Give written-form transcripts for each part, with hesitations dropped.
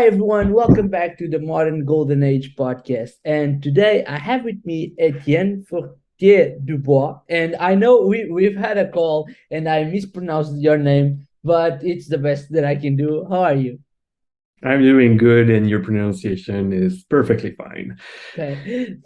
Hi, everyone. Welcome back to the Modern Golden Age podcast. And today I have with me Étienne Fortier-Dubois. And I know we've had a call and I mispronounced your name, but it's the best that I can do. How are you? I'm doing good, and your pronunciation is perfectly fine. Thank you.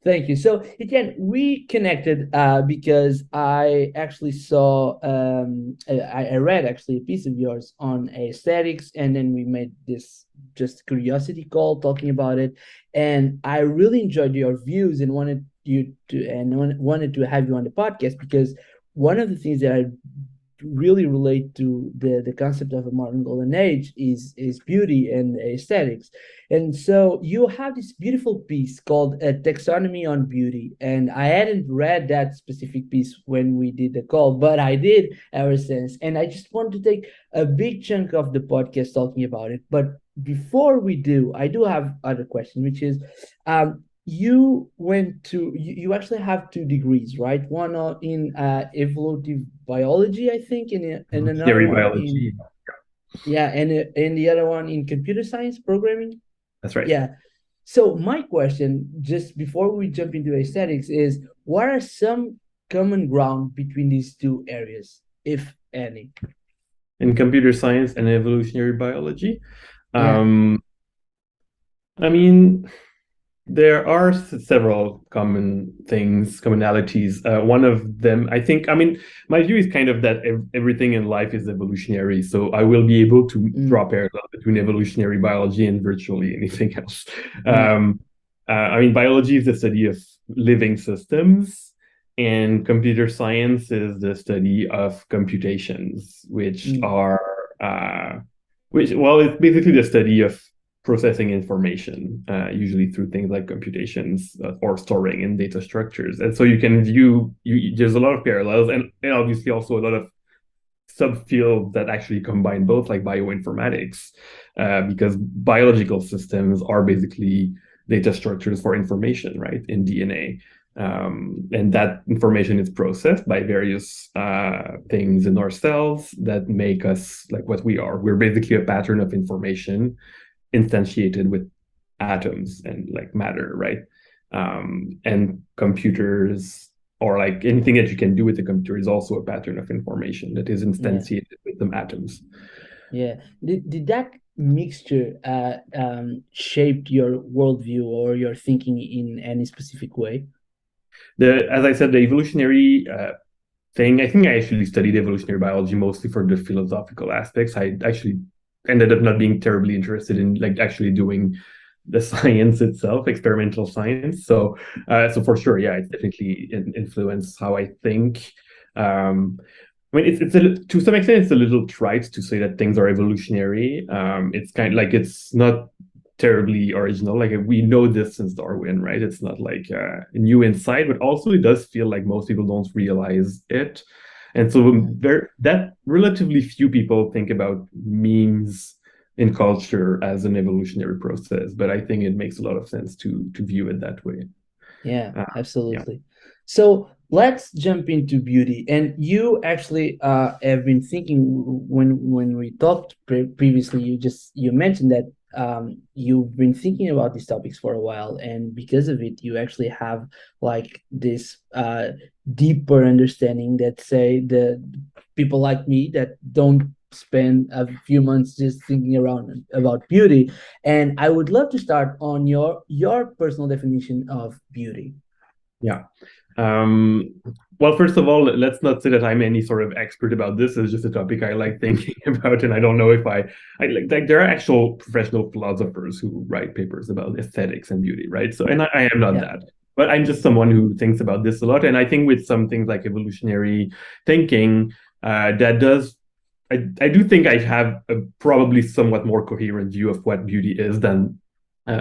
Thank you. So, again, we connected because I actually saw, I read actually a piece of yours on aesthetics, and then we made this just curiosity call talking about it. And I really enjoyed your views and wanted to have you on the podcast because one of the things that I really relate to the concept of a modern golden age is beauty and aesthetics. And so you have this beautiful piece called a taxonomy on beauty, and I hadn't read that specific piece when we did the call, but I did ever since. And I just want to take a big chunk of the podcast talking about it. But before we do, I do have other question, which is you actually have two degrees, right? One in evolutive biology, I think, and another Theory one in, biology. yeah, and the other one in computer science programming. That's right. Yeah. So my question, just before we jump into aesthetics, is what are some common ground between these two areas, if any? In computer science and evolutionary biology. Yeah. Um, I mean, there are several common things, commonalities. One of them, my view is kind of that everything in life is evolutionary. So I will be able to draw Mm, parallel between evolutionary biology and virtually anything else. yeah. Um, Biology is the study of living systems, and computer science is the study of computations, Mm, it's basically the study of processing information, usually through things like computations or storing in data structures. And so you can there's a lot of parallels and obviously also a lot of subfields that actually combine both, like bioinformatics, because biological systems are basically data structures for information, right, in DNA. And that information is processed by various things in our cells that make us like what we are. We're basically a pattern of information instantiated with atoms and like matter, right? And computers or like anything that you can do with a computer is also a pattern of information that is yeah. instantiated with some atoms. Yeah. Did that mixture shaped your worldview or your thinking in any specific way? As I said, the evolutionary thing, I think I actually studied evolutionary biology mostly for the philosophical aspects. I actually ended up not being terribly interested in like actually doing the science itself, experimental science. So for sure, yeah, it's definitely influenced how I think. To some extent it's a little trite to say that things are evolutionary. It's kind of like it's not terribly original. Like we know this since Darwin, right? It's not like a new insight, but also it does feel like most people don't realize it. And so Mm. that relatively few people think about memes in culture as an evolutionary process, but I think it makes a lot of sense to view it that way. Yeah, Uh, yeah. absolutely. So let's jump into beauty. And you actually have been thinking when we talked previously, you mentioned that you've been thinking about these topics for a while, and because of it, you actually have like this deeper understanding that say the people like me that don't spend a few months just thinking around about beauty. And I would love to start on your personal definition of beauty. Yeah. Um, well, first of all, let's not say that I'm any sort of expert about this. It's just a topic I like thinking about, and I don't know if I like there are actual professional philosophers who write papers about aesthetics and beauty, right? So, and I am not Yeah. that, but I'm just someone who thinks about this a lot. And I think with some things like evolutionary thinking, that does. I do think I have a probably somewhat more coherent view of what beauty is than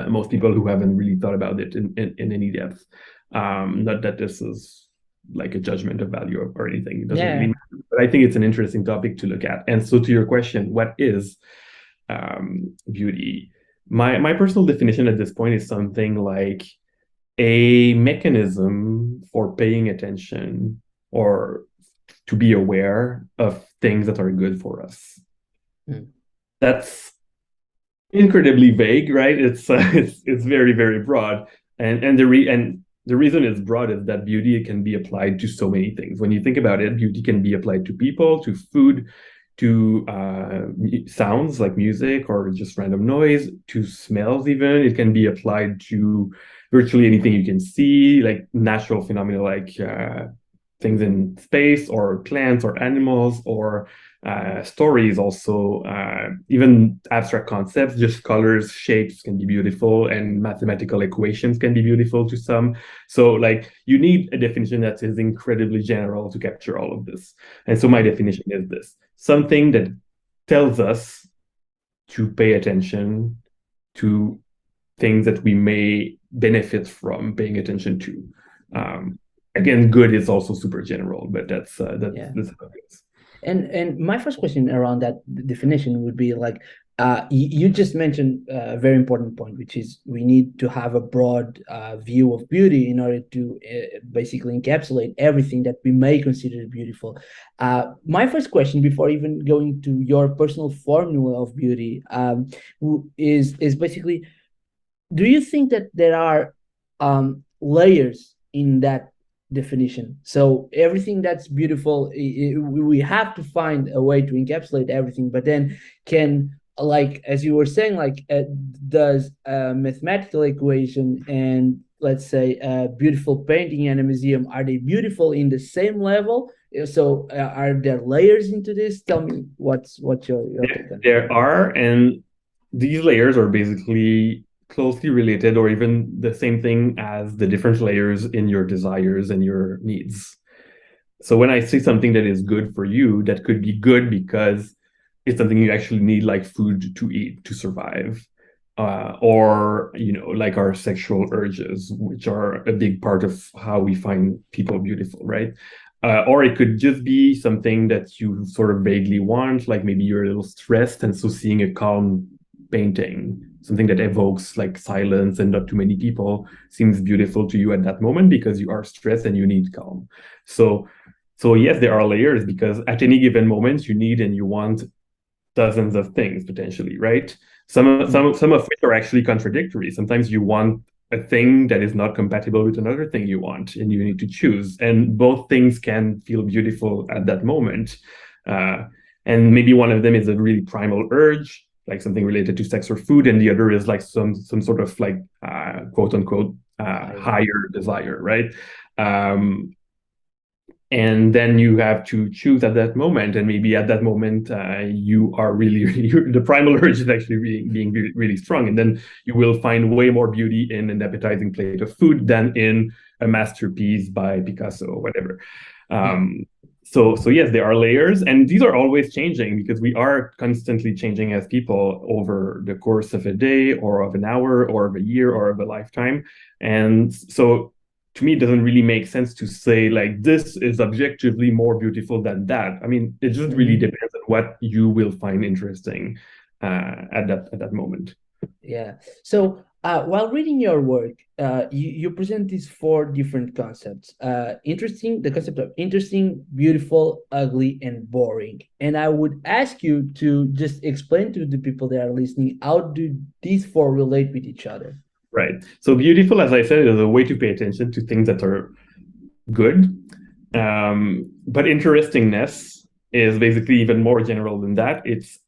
most people who haven't really thought about it in any depth. Not that this is like a judgment of value or anything. It doesn't really Yeah. matter. But I think it's an interesting topic to look at. And so to your question, what is beauty? My personal definition at this point is something like a mechanism for paying attention or to be aware of things that are good for us. Mm. That's incredibly vague, right? It's very very broad, and the reason it's broad is that beauty can be applied to so many things. When you think about it, beauty can be applied to people, to food, to sounds like music or just random noise, to smells even. It can be applied to virtually anything you can see, like natural phenomena like things in space or plants or animals or stories also, even abstract concepts, just colors, shapes can be beautiful, and mathematical equations can be beautiful to some. So like you need a definition that is incredibly general to capture all of this. And so my definition is this: something that tells us to pay attention to things that we may benefit from paying attention to. Again, good is also super general, but Yeah. that's how it is. And my first question around that definition would be like, you just mentioned a very important point, which is we need to have a broad view of beauty in order to basically encapsulate everything that we may consider beautiful. My first question, before even going to your personal formula of beauty, is basically, do you think that there are layers in that definition? So everything that's beautiful, we have to find a way to encapsulate everything, but then can, like as you were saying, like does a mathematical equation and let's say a beautiful painting in a museum, are they beautiful in the same level? So are there layers into this? Tell me what's your take on it. There are, and these layers are basically closely related or even the same thing as the different layers in your desires and your needs. So when I say something that is good for you, that could be good because it's something you actually need, like food to eat to survive, or like our sexual urges, which are a big part of how we find people beautiful, right? Or it could just be something that you sort of vaguely want, like maybe you're a little stressed, and so seeing a calm painting, something that evokes like silence and not too many people, seems beautiful to you at that moment because you are stressed and you need calm. So so yes, there are layers because at any given moment you need and you want dozens of things potentially, right? Some of which are actually contradictory. Sometimes you want a thing that is not compatible with another thing you want, and you need to choose. And both things can feel beautiful at that moment. Uh, and maybe one of them is a really primal urge, like something related to sex or food, and the other is like some sort of like quote unquote higher desire, right? Um, and then you have to choose at that moment, and maybe at that moment you are really the primal urge is actually being really strong, and then you will find way more beauty in an appetizing plate of food than in a masterpiece by Picasso or whatever. So yes, there are layers, and these are always changing because we are constantly changing as people over the course of a day or of an hour or of a year or of a lifetime. And so to me, it doesn't really make sense to say like this is objectively more beautiful than that. I mean, it just really depends on what you will find interesting at that moment. Yeah. So while reading your work, you present these four different concepts. The concept of interesting, beautiful, ugly, and boring. And I would ask you to just explain to the people that are listening, how do these four relate with each other? Right. So beautiful, as I said, is a way to pay attention to things that are good. But interestingness is basically even more general than that. It's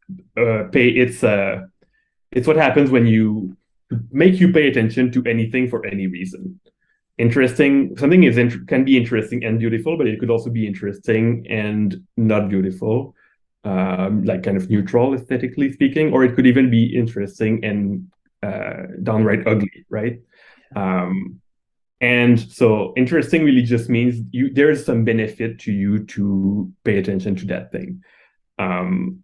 what happens when you make you pay attention to anything for any reason. Interesting, something can be interesting and beautiful, but it could also be interesting and not beautiful, like kind of neutral aesthetically speaking, or it could even be interesting and downright ugly, right? Um, and so interesting really just means there's some benefit to you to pay attention to that thing. Um,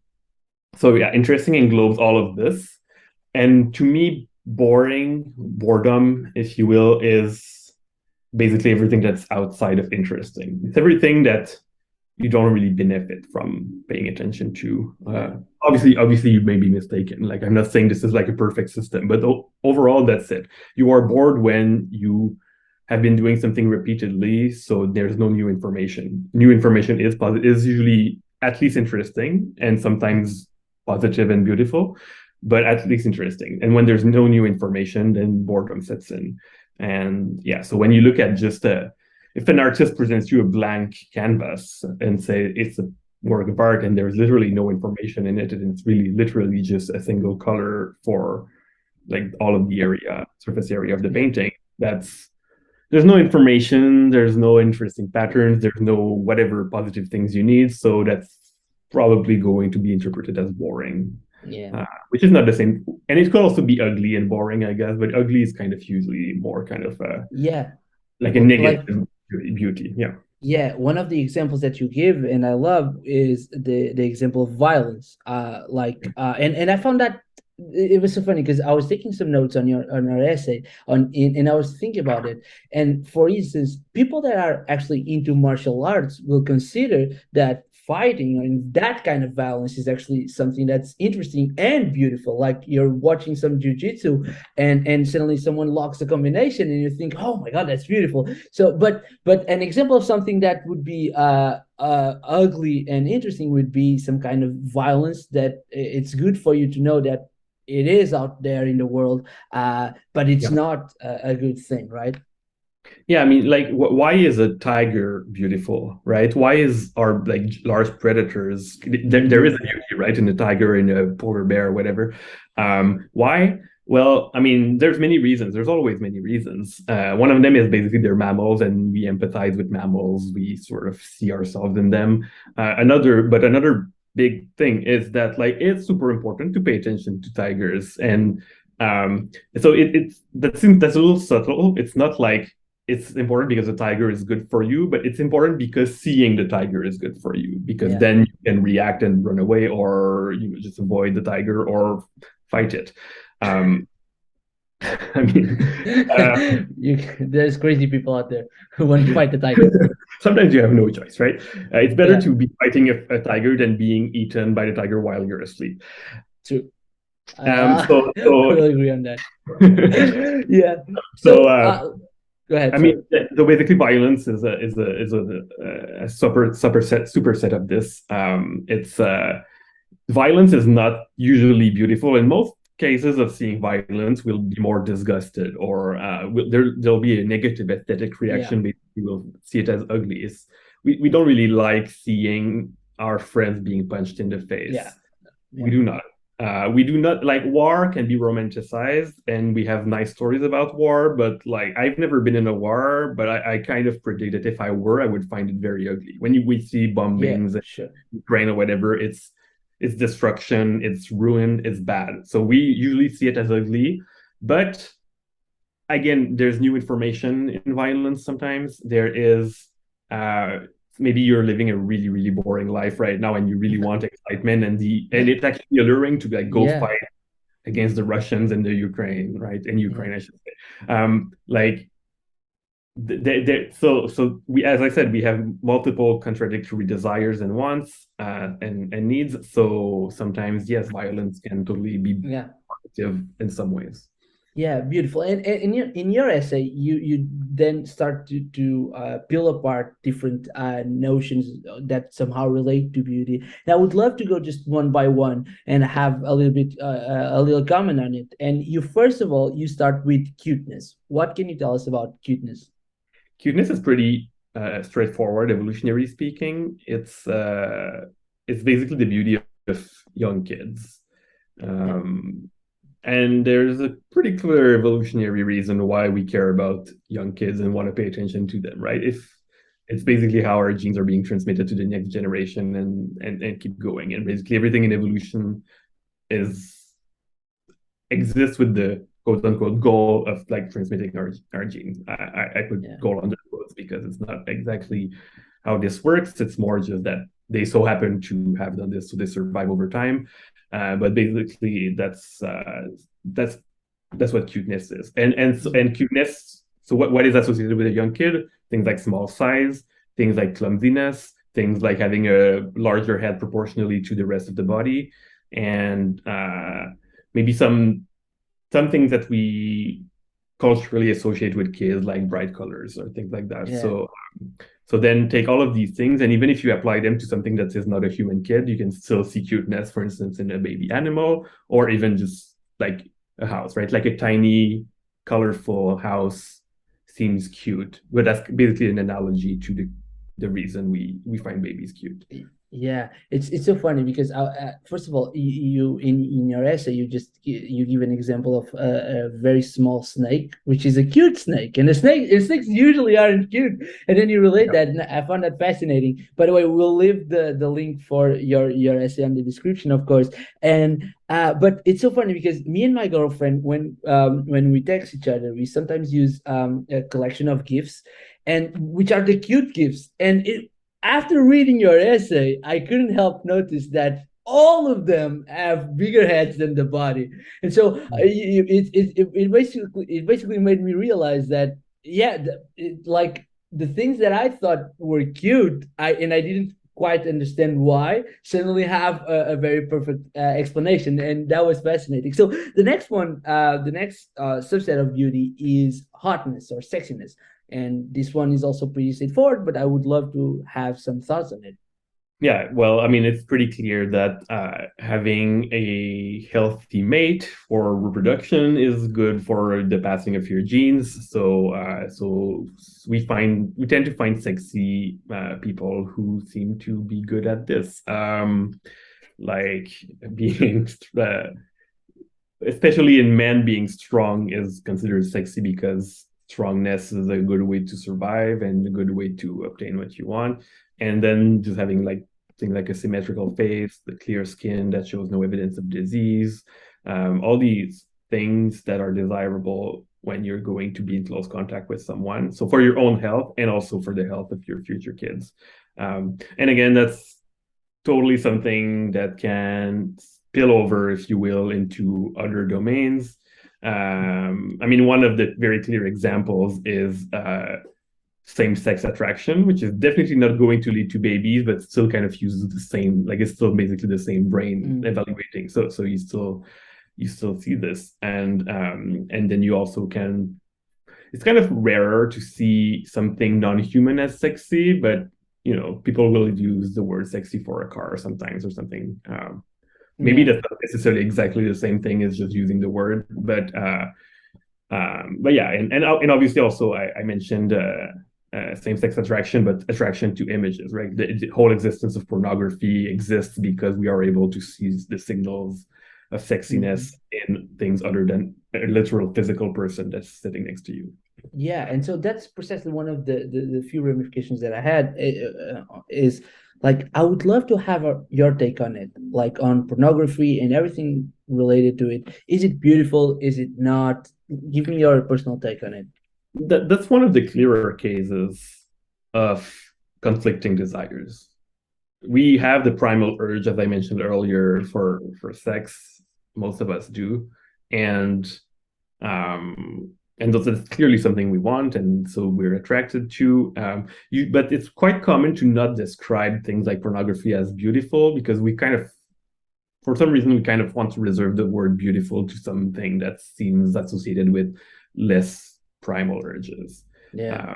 so yeah, interesting englobes all of this. And to me, boredom, if you will, is basically everything that's outside of interesting. It's everything that you don't really benefit from paying attention to. Obviously, you may be mistaken. Like I'm not saying this is like a perfect system, but overall, that's it. You are bored when you have been doing something repeatedly, so there's no new information. New information is usually at least interesting and sometimes positive and beautiful. but at least interesting. And when there's no new information, then boredom sets in. And yeah, so when you look at just if an artist presents you a blank canvas and say it's a work of art and there's literally no information in it, and it's really literally just a single color for like all of the surface area of the painting, there's no information, there's no interesting patterns, there's no whatever positive things you need. So that's probably going to be interpreted as boring. Yeah. Which is not the same. And it could also be ugly and boring, I guess, but ugly is kind of usually more kind of Yeah. like a Like, negative beauty. Yeah. yeah, one of the examples that you give and I love is the example of violence. And I found that it was so funny because I was taking some notes on your essay and I was thinking about it. And for instance, people that are actually into martial arts will consider that fighting and that kind of violence is actually something that's interesting and beautiful. Like you're watching some jujitsu and suddenly someone locks a combination and you think, oh my God, that's beautiful. So, but an example of something that would be ugly and interesting would be some kind of violence that it's good for you to know that it is out there in the world, but it's Yeah. not a good thing, right? Yeah, I mean, like, why is a tiger beautiful, right? Why is our like large predators? There is a beauty, right, in a tiger, in a polar bear, whatever. Why? Well, I mean, there's many reasons. There's always many reasons. One of them is basically they're mammals, and we empathize with mammals. We sort of see ourselves in them. Another big thing is that like it's super important to pay attention to tigers, and so that's a little subtle. It's not like it's important because the tiger is good for you, but it's important because seeing the tiger is good for you, because Yeah. then you can react and run away, or just avoid the tiger or fight it. Um, I mean, There's crazy people out there who want to fight the tiger. sometimes you have no choice, right? It's better Yeah, to be fighting a tiger than being eaten by the tiger while you're asleep. true. Um, I so, so, will agree on that. Yeah. so, So, go ahead. I Sorry. mean, so basically, violence is a superset of this. It's Violence is not usually beautiful. In most cases of seeing violence, we'll be more disgusted, or there'll be a negative aesthetic Yeah. reaction. We will see it as ugly. We don't really like seeing our friends being punched in the Yeah. face. We Yeah. do not. We do not like war can be romanticized, and we have nice stories about war. But like, I've never been in a war, but I kind of predict that if I were, I would find it very ugly. When we see Yeah. bombings in Sure. Ukraine or whatever, it's destruction, it's ruin, it's bad. So we usually see it as ugly. But again, there's new information in violence sometimes. There is uh maybe you're living a really, really boring life right now and you really want excitement, and it's actually alluring to like go Yeah. fight against the Russians and the Ukraine, right? In Yeah. Ukraine, I should say. Like so we, as I said, we have multiple contradictory desires and wants, and needs. So sometimes, yes, violence can totally be Yeah. positive in some ways. Yeah, beautiful. And in your essay, you then start to peel apart different notions that somehow relate to beauty. And I would love to go just one by one and have a little comment on it. And you first of all, you start with cuteness. What can you tell us about cuteness? Cuteness is pretty straightforward, evolutionary speaking. It's basically the beauty of young kids. Yeah, And there's a pretty clear evolutionary reason why we care about young kids and want to pay attention to them, right? If it's basically how our genes are being transmitted to the next generation, and keep going. And basically everything in evolution is exists with the quote unquote goal of like transmitting our genes. I put yeah, goal under quotes because it's not exactly how this works. It's more just that they so happen to have done this, so they survive over time. But basically, that's what cuteness is, and cuteness. So what is associated with a young kid? Things like small size, things like clumsiness, things like having a larger head proportionally to the rest of the body, and maybe some things that we culturally associate with kids, like bright colors or things like that. Yeah. So then take all of these things, and even if you apply them to something that is not a human kid, you can still see cuteness, for instance, in a baby animal, or even just like a house, right? Like a tiny, colorful house seems cute, but that's basically an analogy to the reason we find babies cute. Yeah, it's so funny because first of all, you in your essay you give an example of a very small snake, which is a cute snake, and snakes usually aren't cute, and then you relate Yeah. that, and I found that fascinating. By the way, we'll leave the link for your essay on the description, of course, and but it's so funny because me and my girlfriend, when we text each other, we sometimes use a collection of gifs, and which are the cute gifs, and it after reading your essay, I couldn't help notice that all of them have bigger heads than the body, and so it basically made me realize that yeah, like the things that I thought were cute, I didn't quite understand why suddenly have a very perfect explanation, and that was fascinating. So the next subset of beauty is hotness or sexiness, and this one is also pretty straightforward, but I would love to have some thoughts on it. Yeah, well, I mean, it's pretty clear that having a healthy mate for reproduction is good for the passing of your genes. So we tend to find sexy people who seem to be good at this, like being, especially in men, being strong is considered sexy because strongness is a good way to survive and a good way to obtain what you want. And then just having like things like a symmetrical face, the clear skin that shows no evidence of disease, all these things that are desirable when you're going to be in close contact with someone. So for your own health and also for the health of your future kids. And again, that's totally something that can spill over, if you will, into other domains. I mean, one of the very clear examples is same-sex attraction, which is definitely not going to lead to babies, but still kind of uses the same, like it's still basically the same brain evaluating. So you still see this, and then you also can. It's kind of rarer to see something non-human as sexy, but people will use the word sexy for a car sometimes or something. Maybe Yeah. that's not necessarily exactly the same thing as just using the word, but yeah, and obviously also I mentioned same-sex attraction, but attraction to images, right? The whole existence of pornography exists because we are able to see the signals of sexiness Mhm. in things other than a literal physical person that's sitting next to you. Yeah, and so that's precisely one of the few ramifications that I had is like I would love to have your take on it, like on pornography and everything related to it. Is it beautiful? Is it not? Give me your personal take on it. That's one of the clearer cases of conflicting desires. We have the primal urge, as I mentioned earlier, for sex. Most of us do, and um, that's clearly something we want, and so we're attracted to. But it's quite common to not describe things like pornography as beautiful because we kind of, for some reason, we kind of want to reserve the word beautiful to something that seems associated with less primal urges. Yeah. Uh,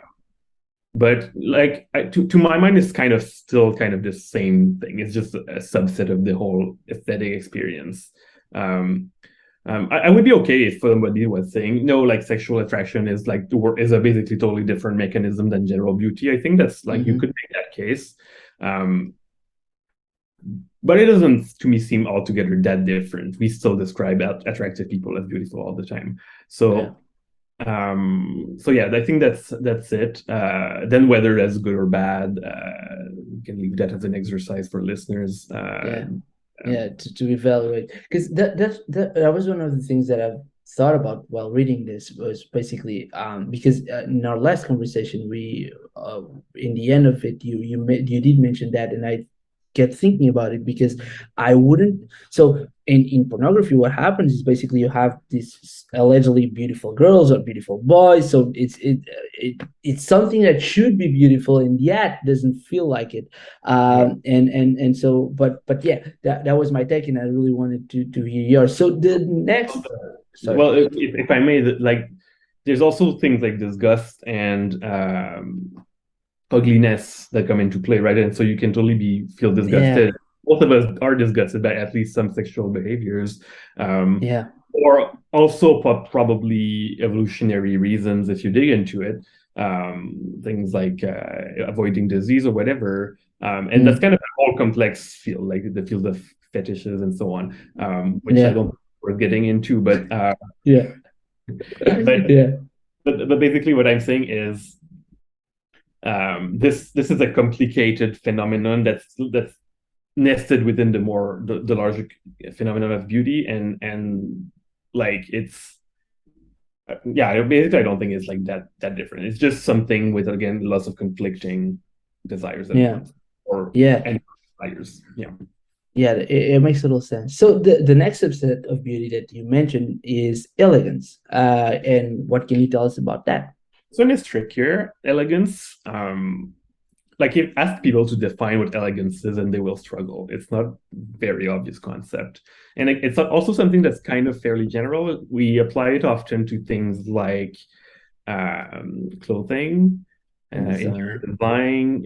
but like to my mind, it's kind of still kind of the same thing. It's just a subset of the whole aesthetic experience. Um, I would be okay if somebody was saying no, like sexual attraction is like is a basically totally different mechanism than general beauty. I think that's like you could Mm-hmm. make that case, um, but it doesn't to me seem altogether that different. We still describe attractive people as beautiful all the time. Yeah. So so yeah, I think that's it. Then whether that's good or bad, we can leave that as an exercise for listeners. Yeah. Um, Yeah, to evaluate, because that was one of the things that I've thought about while reading this was basically because in our last conversation we in the end of it you did mention that, and I get thinking about it because I wouldn't. So in pornography, what happens is basically you have these allegedly beautiful girls or beautiful boys, so it's something that should be beautiful and yet doesn't feel like it. yeah. And so but yeah, that was my take, and I really wanted to hear yours. So the next, sorry. Well, if I may, like there's also things like disgust and ugliness that come into play, right? And so you can totally feel Yeah, disgusted. Both of us are disgusted by at least some sexual behaviors, um, yeah, or also probably evolutionary reasons if you dig into it. Things like avoiding disease or whatever. And that's mm, kind of a whole complex field, like the field of fetishes and so on, which I yeah, don't think we're getting into, yeah, but yeah, but basically what I'm saying is this is a complicated phenomenon that's nested within the larger phenomenon of beauty and like it's yeah, basically I don't think it's like that different. It's just something with again lots of conflicting desires and yeah, wants or yeah. any desires. Yeah. Yeah, it makes a little sense. So the next subset of beauty that you mentioned is elegance. And what can you tell us about that? So in this trickier elegance, like if ask people to define what elegance is and they will struggle. It's not very obvious concept. And it's also something that's kind of fairly general. We apply it often to things like clothing, And interior design. design,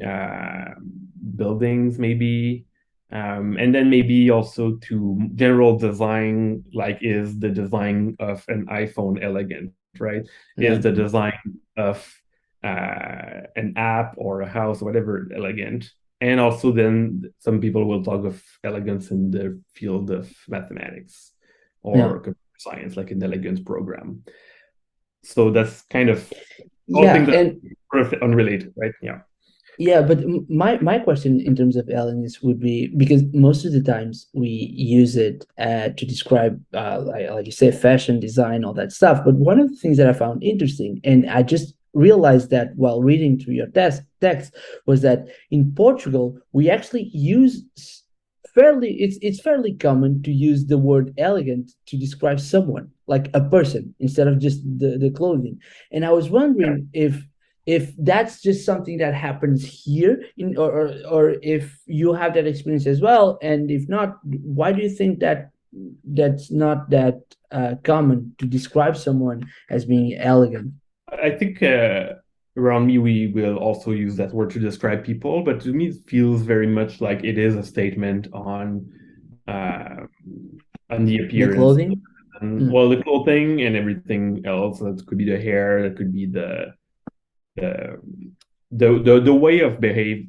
buildings, maybe. And then maybe also to general design, like is the design of an iPhone elegant, right? Is Yeah, the design of an app or a house or whatever elegant? And also then some people will talk of elegance in the field of mathematics yeah, or computer science, like an elegant program. So that's kind of all yeah. things that And are sort of unrelated, right? Yeah. yeah, but my question in terms of elegance would be because most of the times we use it to describe like you say fashion design all that stuff. But one of the things that I found interesting, and I just realized that while reading through your text, was that in Portugal we actually use fairly it's fairly common to use the word elegant to describe someone like a person instead of just the clothing. And I was Yeah. wondering if that's just something that happens here in or if you have that experience as well, and if not, why do you think that that's not that common to describe someone as being elegant? I think around me we will also use that word to describe people, but to me it feels very much like it is a statement uh, on the The appearance. clothing. And, Mm, well, the clothing and everything else. That could be the hair. That could be the the way of behave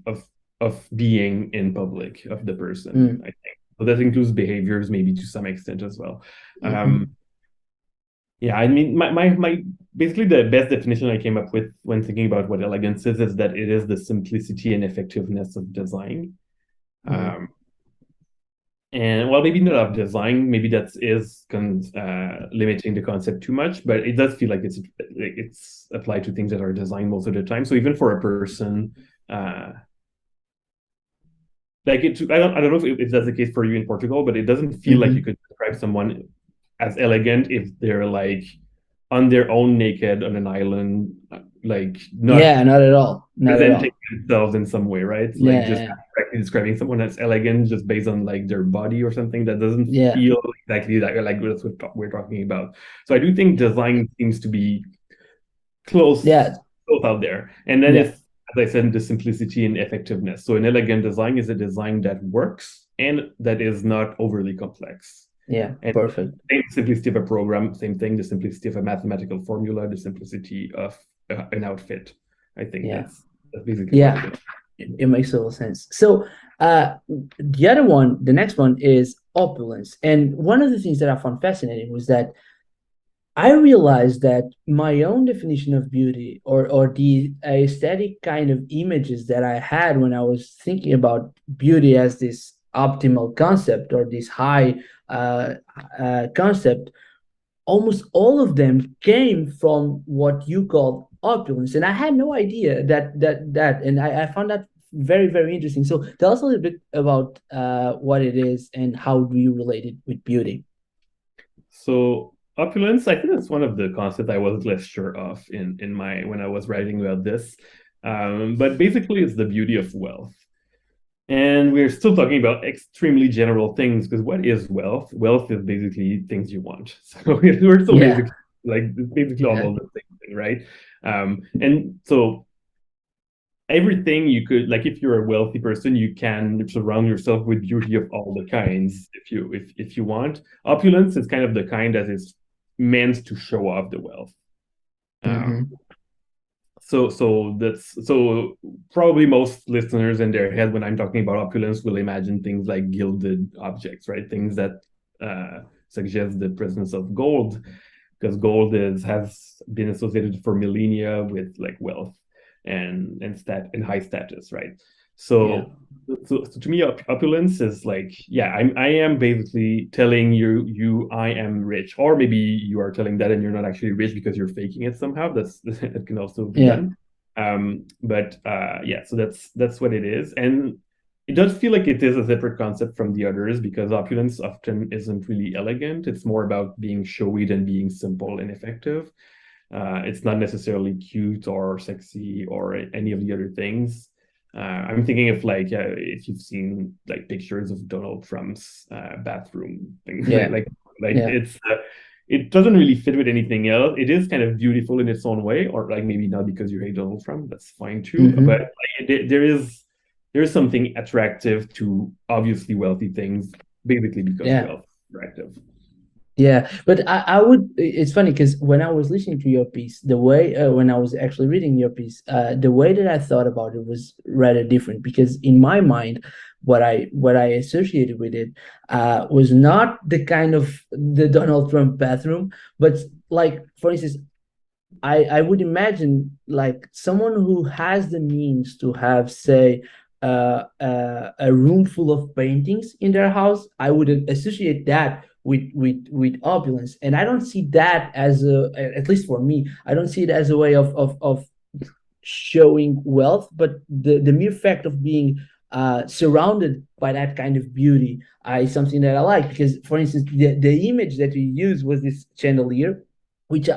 of being in public of the person. mm, I think so that includes behaviors maybe to some extent as well. Um, mm-hmm, yeah, I mean, my basically the best definition I came up with when thinking about what elegance is that it is the simplicity and effectiveness of design. mm-hmm. Um, and well, maybe not of design, maybe that is limiting the concept too much, but it does feel like it's applied to things that are designed most of the time. So even for a person, uh, like I don't know if that's the case for you in Portugal, but it doesn't feel like you Mm-hmm. could describe someone as elegant if they're like on their own naked on an island, like not Yeah, not at all, not at presenting all. themselves in some way, right? Like Yeah, just yeah, correctly describing someone as elegant just based on like their body or something that doesn't yeah, feel exactly like that's what we're talking about. So I do think design seems to be close yeah, close out there. And then yeah, it's as I said, the simplicity and effectiveness. So an elegant design is a design that works and that is not overly complex. yeah, And perfect. same simplicity of a program, same thing, the simplicity of a mathematical formula, the simplicity of an outfit. I think Yeah, that's basically what it yeah. is. It makes total sense. So, the next one is opulence. And one of the things that I found fascinating was that I realized that my own definition of beauty or the aesthetic kind of images that I had when I was thinking about beauty as this optimal concept or this high uh, concept, almost all of them came from what you called opulence, and I had no idea and I found that very very interesting. So tell us a little bit about what it is and how do you relate it with beauty. So opulence, I think that's one of the concepts I was less sure of in my when I was writing about this. But basically, it's the beauty of wealth. And we're still talking about extremely general things because what is wealth? Wealth is basically things you want. So we're still Yeah, basically Like it's basically Yeah. almost the same thing, right? And so everything you could like if you're a wealthy person you can surround yourself with beauty of all the kinds if you want. Opulence is kind of the kind that is meant to show off the wealth. um Mm-hmm. so probably most listeners in their head when I'm talking about opulence will imagine things like gilded objects, right? Things that suggest the presence of gold, because gold is has been associated for millennia with like wealth and high status, right? Yeah. So to me, opulence is like, yeah, I am basically telling you I am rich, or maybe you are telling that and you're not actually rich because you're faking it somehow. That can also be Yeah. done. But yeah, so that's what it is, and it does feel like it is a separate concept from the others because opulence often isn't really elegant. It's more about being showy than being simple and effective. It's not necessarily cute or sexy or any of the other things. I'm thinking of like if you've seen like pictures of Donald Trump's bathroom thing, Yeah. like Yeah. it doesn't really fit with anything else. It is kind of beautiful in its own way, or like maybe not because you hate Donald Trump, that's fine too. But Mm-hmm. like, there is something attractive to obviously wealthy things, basically because Yeah. wealth is attractive. Yeah, but I would. It's funny because when I was listening to your piece, the way when I was actually reading your piece, the way that I thought about it was rather different. Because in my mind, what I associated with it was not the kind of the Donald Trump bathroom, but like for instance, I would imagine like someone who has the means to have, say, a room full of paintings in their house. I would associate that with opulence, and I don't see that as a, at least for me, I don't see it as a way of showing wealth, but the mere fact of being surrounded by that kind of beauty is something that I like. Because, for instance, the image that you used was this chandelier, which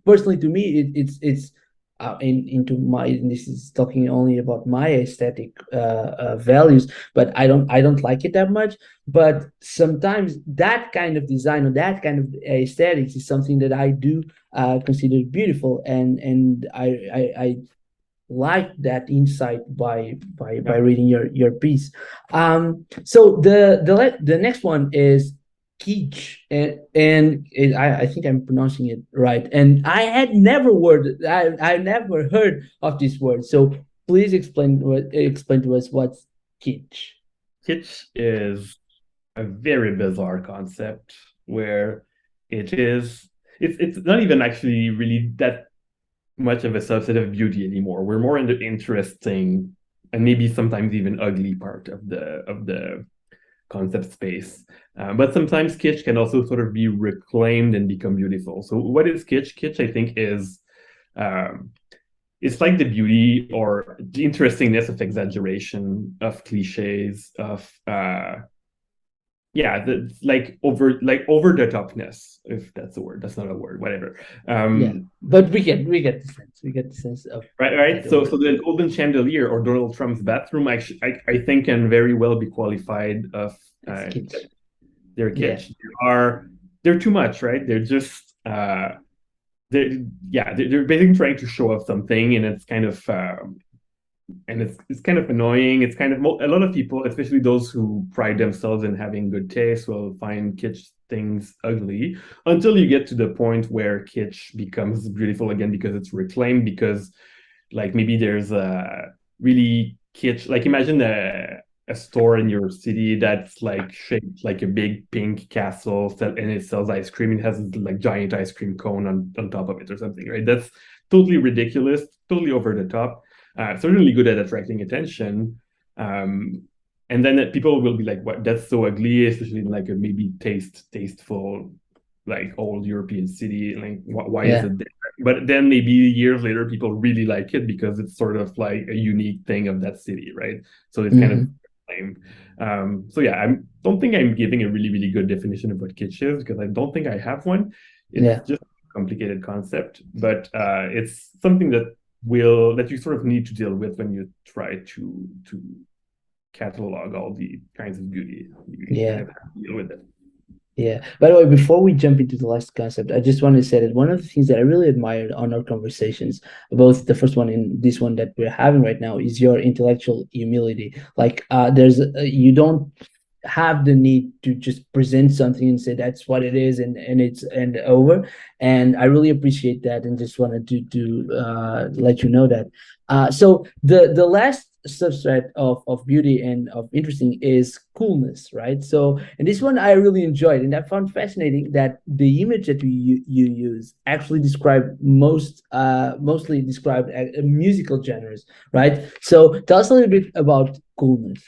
personally to me it's into my, and this is talking only about my aesthetic values, but I don't like it that much. But sometimes that kind of design or that kind of aesthetics is something that I do consider beautiful, and I like that insight by Yeah. reading your piece. So the next one is kitsch, and I think I'm pronouncing it right. And I never heard of this word. So please explain to us what's kitsch. Kitsch is a very bizarre concept where it is it's not even actually really that much of a subset of beauty anymore. We're more in the interesting and maybe sometimes even ugly part of the concept space. But sometimes kitsch can also sort of be reclaimed and become beautiful. So what is kitsch? Kitsch, I think, is um, it's like the beauty or the interestingness of exaggeration, of cliches, of yeah, like over the topness, if that's a word. That's not a word, whatever. Yeah, but we get the sense. We get the sense of Right. that So word. the golden chandelier or Donald Trump's bathroom, actually, I think can very well be qualified of That's uh, kitsch. their Yeah, kitsch. They're too much, right? They're just they're yeah, they're basically trying to show off something, and it's kind of it's kind of annoying. It's kind of a lot of people, especially those who pride themselves in having good taste, will find kitsch things ugly until you get to the point where kitsch becomes beautiful again because it's reclaimed. Because like maybe there's a really kitsch, like imagine a store in your city that's like shaped like a big pink castle and it sells ice cream. It has like giant ice cream cone on top of it or something, right? That's totally ridiculous, totally over the top, certainly good at attracting attention. Um, and then people will be like, "What? That's so ugly," especially in like a maybe tasteful, like old European city. Like, why is yeah, it there? But then maybe years later, people really like it because it's sort of like a unique thing of that city, right? So it's kind of hmm, claimed. So yeah, I don't think I'm giving a really, really good definition of what kitsch is because I don't think I have one. It's yeah. just a complicated concept, but it's something that you sort of need to deal with when you try to catalog all the kinds of beauty. You kind Yeah. of have to deal with it. Yeah. By the way, before we jump into the last concept, I just want to say that one of the things that I really admired on our conversations, both the first one and this one that we're having right now, is your intellectual humility. Like, you don't have the need to just present something and say that's what it is, and it's and over. And I really appreciate that, and just wanted to let you know that. So the last subset of beauty and of interesting is coolness, right? So, and this one I really enjoyed, and I found fascinating that the image that you use actually mostly described musical genres, right? So tell us a little bit about coolness.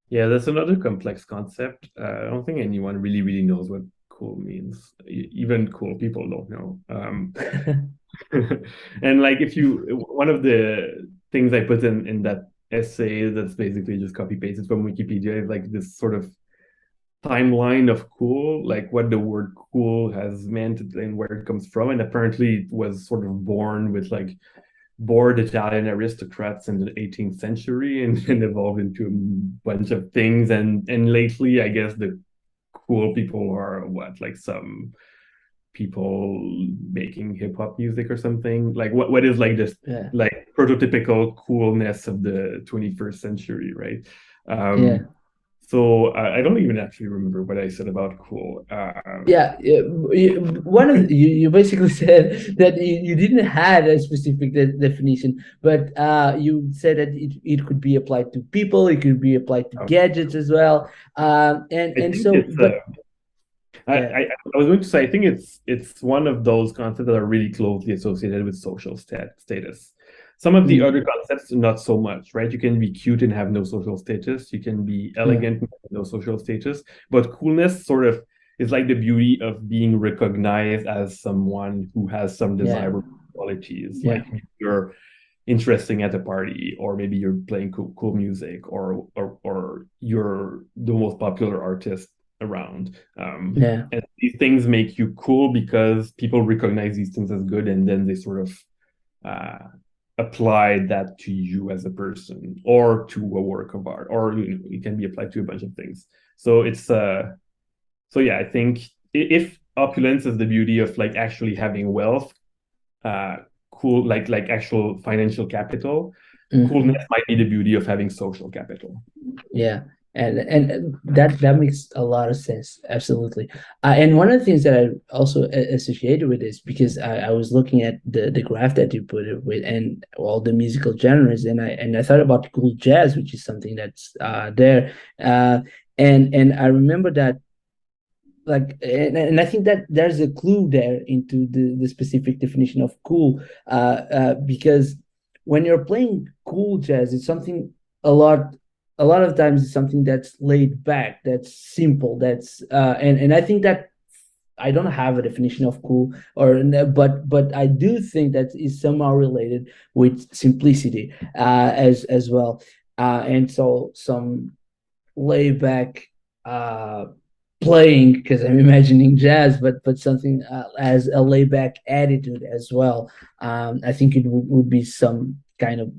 Yeah, that's another complex concept. I don't think anyone really knows what cool means. Even cool people don't know. And like if you one of the things I put in that essay that's basically just copy pasted from Wikipedia is like this sort of timeline of cool, like what the word cool has meant and where it comes from. And apparently it was sort of born with like bored Italian aristocrats in the 18th century and evolved into a bunch of things. And lately, I guess the cool people are what, like some people making hip hop music or something. Like what is like this Yeah. like prototypical coolness of the 21st century, right? Yeah. So I don't even actually remember what I said about cool. Yeah, one of you basically said that you didn't have a specific definition, but you said that it could be applied to people, it could be applied to gadgets as well, I and think so, it's but yeah, I was going to say I think it's one of those concepts that are really closely associated with social status. Some of the mm, other concepts not so much, right? You can be cute and have no social status. You can be yeah, elegant and have no social status. But coolness sort of is like the beauty of being recognized as someone who has some yeah, desirable qualities. yeah, Like you're interesting at a party, or maybe you're playing cool music, or you're the most popular artist around. yeah, And these things make you cool because people recognize these things as good, and then they sort of uh, apply that to you as a person or to a work of art, or it can be applied to a bunch of things. So so yeah, I think if opulence is the beauty of like actually having wealth, uh, cool like actual financial capital, coolness hmm, might be the beauty of having social capital. yeah. And that makes a lot of sense, absolutely. And one of the things that I also associated with this, because I was looking at the graph that you put it with and all the musical genres, and I thought about cool jazz, which is something that's there. Uh, and I remember that, like, and I think that there's a clue there into the specific definition of cool, because when you're playing cool jazz, it's something a lot a lot of times it's something that's laid back, that's simple, that's and I think that I don't have a definition of cool, or but I do think that is somehow related with simplicity, as well, and so some laid back uh playing, because I'm imagining jazz, but something as a laid back attitude as well. I think it would be some kind of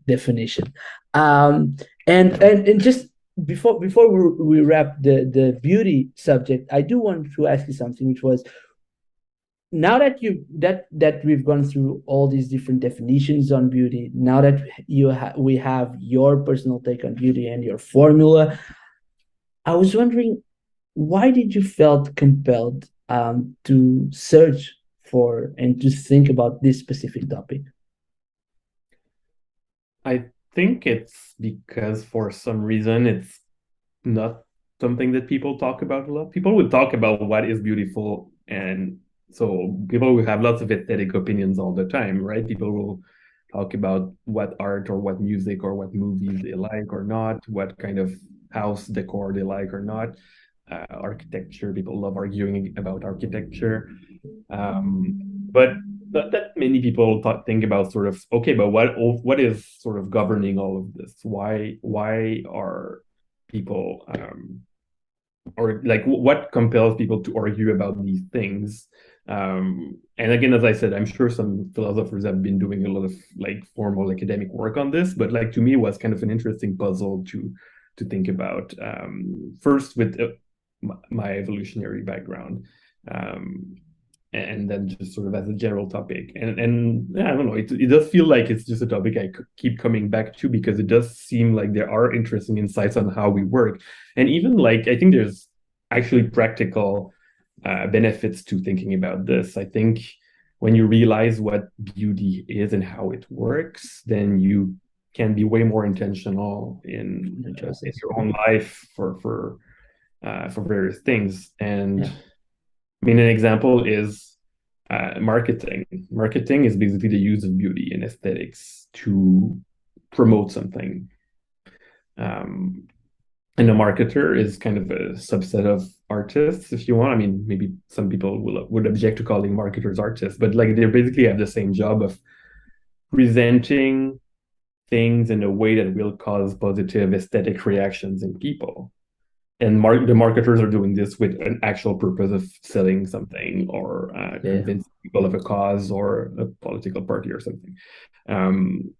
definition. Um, and just before we wrap the beauty subject, I do want to ask you something, which was, now that we've gone through all these different definitions on beauty, now that we have your personal take on beauty and your formula, I was wondering, why did you felt compelled to search for and to think about this specific topic? I think it's because for some reason it's not something that people talk about a lot. People would talk about what is beautiful, and so people will have lots of aesthetic opinions all the time, right? People will talk about what art or what music or what movies they like or not, what kind of house decor they like or not. Architecture, people love arguing about architecture. But not that many people think about sort of okay, but what is sort of governing all of this? Why are people or like what compels people to argue about these things? And again, as I said, I'm sure some philosophers have been doing a lot of like formal academic work on this, but like to me, it was kind of an interesting puzzle to think about. First, with my evolutionary background. Um, and then just sort of as a general topic. And yeah, I don't know, it does feel like it's just a topic I keep coming back to because it does seem like there are interesting insights on how we work. And even like, I think there's actually practical benefits to thinking about this. I think when you realize what beauty is and how it works, then you can be way more intentional in your own life for various things. And Yeah. I mean, an example is marketing. Marketing is basically the use of beauty and aesthetics to promote something. Um, and a marketer is kind of a subset of artists, if you want. I mean, maybe some people would object to calling marketers artists, but like they basically have the same job of presenting things in a way that will cause positive aesthetic reactions in people. And the marketers are doing this with an actual purpose of selling something or convincing people of a cause or a political party or something. Um,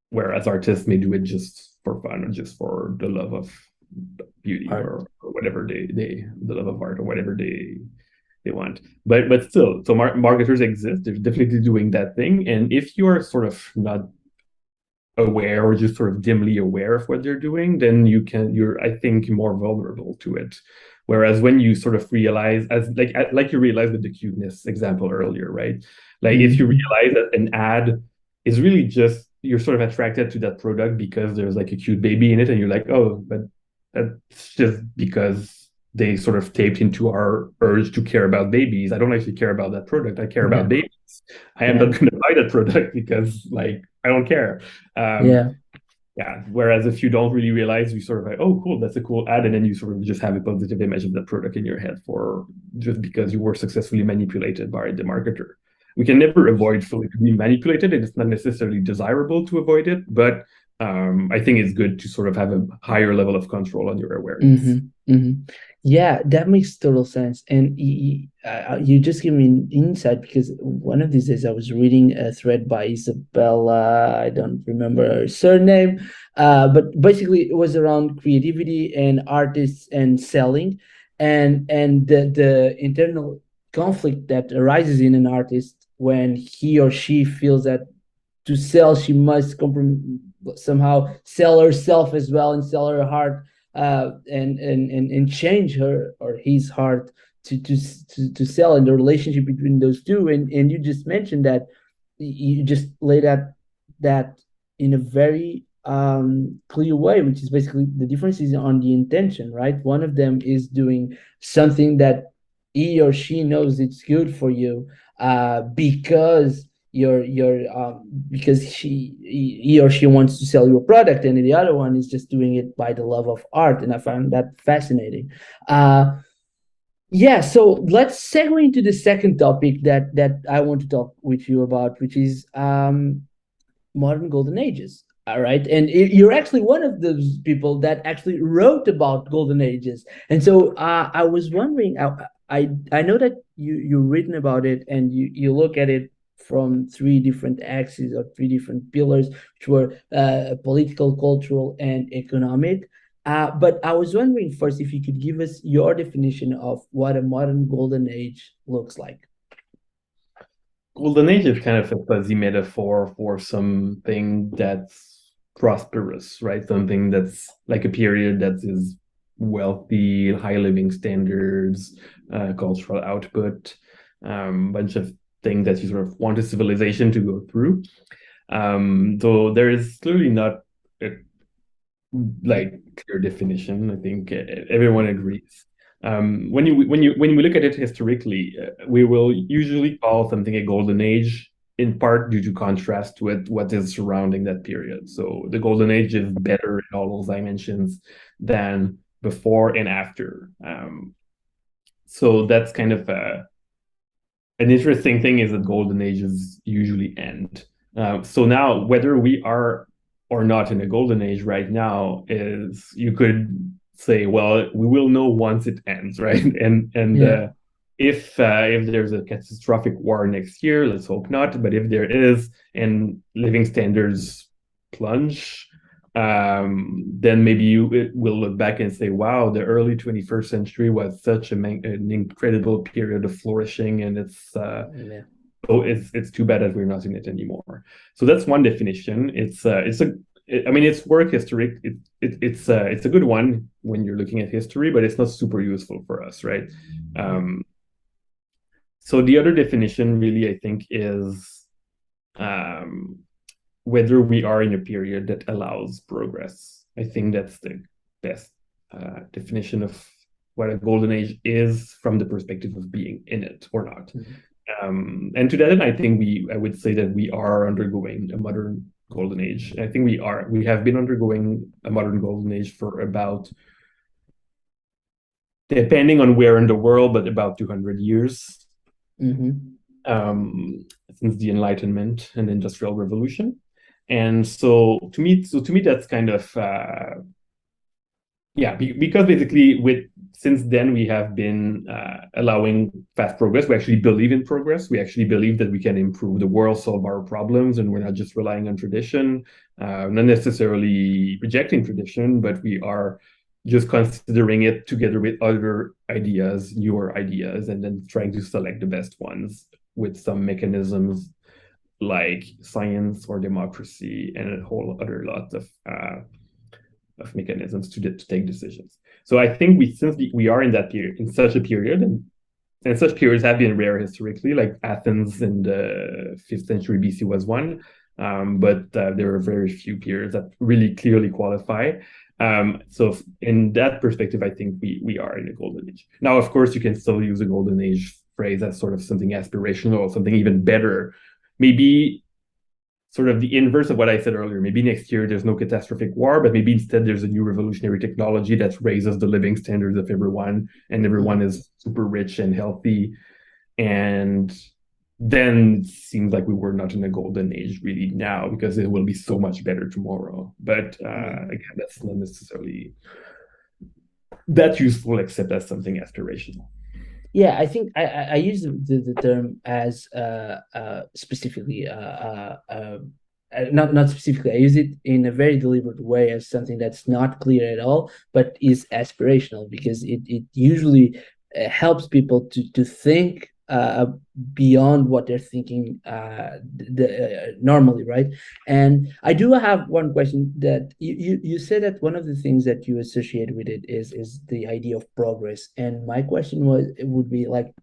whereas artists may do it just for fun or just for the love of beauty or whatever the love of art or whatever they want. But still, so marketers exist. They're definitely doing that thing. And if you're sort of not aware or just sort of dimly aware of what they're doing, then you're I think more vulnerable to it. Whereas when you sort of realize, as like you realize with the cuteness example earlier, right? Like if you realize that an ad is really just you're sort of attracted to that product because there's like a cute baby in it, and you're like, oh, but that's just because they sort of taped into our urge to care about babies. I don't actually care about that product. I care about babies. I am not going to buy that product because like I don't care. Yeah. Yeah. Whereas if you don't really realize, you sort of like, oh, cool, that's a cool ad, and then you sort of just have a positive image of that product in your head for just because you were successfully manipulated by the marketer. We can never avoid fully being manipulated, and it's not necessarily desirable to avoid it, but I think it's good to sort of have a higher level of control on your awareness. Yeah, that makes total sense. And you just give me an insight because one of these days I was reading a thread by Isabella. I don't remember her surname, but basically it was around creativity and artists and selling, and the internal conflict that arises in an artist when he or she feels that to sell she must somehow sell herself as well and sell her heart, and change her or his heart to sell, and the relationship between those two. And you just mentioned that you just laid out that in a very clear way, which is basically the difference is on the intention, right? One of them is doing something that he or she knows it's good for you, because because he or she wants to sell you a product, and the other one is just doing it by the love of art. And I found that fascinating. Yeah, so let's segue into the second topic that I want to talk with you about, which is modern golden ages. All right, and you're actually one of those people that actually wrote about golden ages. And so I was wondering, I know that you've written about it, and you look at it from three different axes or three different pillars, which were political, cultural, and economic. But I was wondering first if you could give us your definition of what a modern golden age looks like. Golden Age is kind of a fuzzy metaphor for something that's prosperous, right? Something that's like a period that is wealthy, high living standards, cultural output, bunch of things that you sort of want a civilization to go through. So there is clearly not a like clear definition. I think everyone agrees. When we look at it historically, we will usually call something a golden age in part due to contrast with what is surrounding that period. So the golden age is better in all those dimensions than before and after. So that's kind of an interesting thing is that golden ages usually end. So now whether we are or not in a golden age right now is you could say, well, we will know once it ends, right? If there's a catastrophic war next year, let's hope not. But if there is, and living standards plunge, then maybe you will look back and say, wow, the early 21st century was such an incredible period of flourishing, and Yeah. it's too bad that we're not in it anymore. So that's one definition. I mean, it's work history. It's a good one when you're looking at history, but it's not super useful for us, right? So the other definition really, I think, is um, whether we are in a period that allows progress. I think that's the best definition of what a golden age is from the perspective of being in it or not. And to that end, I think I would say that we are undergoing a modern golden age. I think we have been undergoing a modern golden age for about, depending on where in the world, but about 200 years. Since the Enlightenment and Industrial Revolution. And so to me, that's kind of because basically since then we have been allowing fast progress. We actually believe in progress. We actually believe that we can improve the world, solve our problems, and we're not just relying on tradition, not necessarily rejecting tradition, but we are just considering it together with other ideas, newer ideas, and then trying to select the best ones with some mechanisms like science or democracy and a whole other lot of mechanisms to take decisions. So I think since we are in that period, in such a period, and such periods have been rare historically, like Athens in the 5th century BC was one, but there are very few periods that really clearly qualify. So in that perspective, I think we are in a golden age. Now, of course, you can still use a golden age phrase as sort of something aspirational or something even better. Maybe sort of the inverse of what I said earlier. Maybe next year there's no catastrophic war, but maybe instead there's a new revolutionary technology that raises the living standards of everyone, and everyone is super rich and healthy. And then it seems like we were not in a golden age really now, because it will be so much better tomorrow. But again, that's not necessarily that useful, except as something aspirational. Yeah, I think I use the term as specifically not specifically. I use it in a very deliberate way as something that's not clear at all, but is aspirational, because it usually helps people to think beyond what they're thinking normally, right? And I do have one question that you said that one of the things that you associate with it is the idea of progress. And my question would be like,